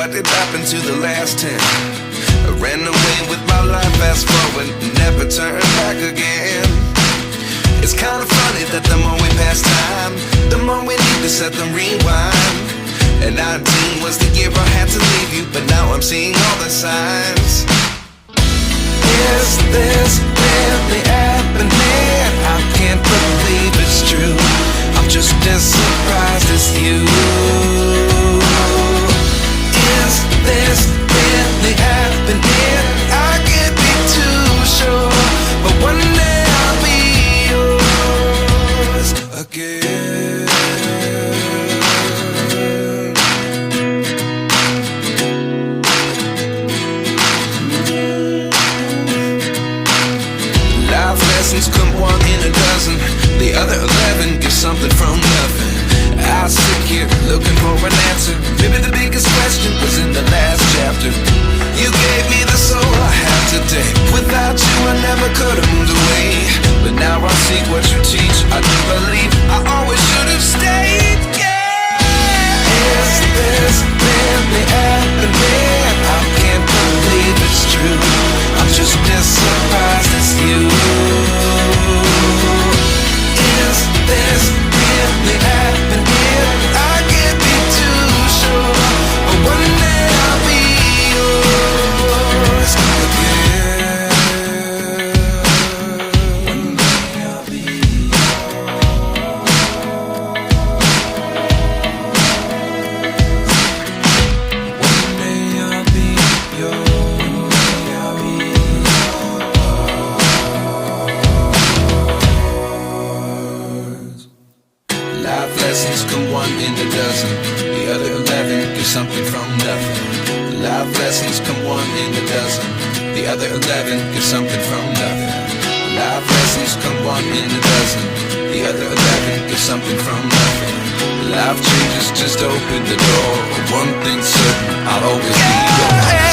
what did happen to the last 10? I ran away with my life, fast forward, never turn back again. It's kinda funny that the more we pass time, the more we need to set the rewind. And 19 was the year I had to leave you, but now I'm seeing all the signs. Is this really happening? I can't believe it's true. I'm just as surprised as you. Is this really happening? I can't be too sure, but one day I'll be yours again. Life lessons come one in a dozen. The other 11 give something from nothing. I sit here looking for an answer. Maybe the biggest question was in the last chapter. You gave me the soul I have today. Without you I never could have moved away. But now I see what you teach. I do believe I always should have stayed. Yeah. Is this really happening? I can't believe it's true. I'm just as surprised as you. Is this really happening? I can't be too sure, but one day I'll be yours again. One day I'll be yours. One day I'll be yours. I'll be yours. Life lessons come one in a dozen. The other 11 give something from nothing. Life lessons come one in a dozen. The other 11 give something from nothing. Life lessons come one in a dozen. The other 11 give something from nothing. Life changes just open the door. One thing's certain, I'll always be yours.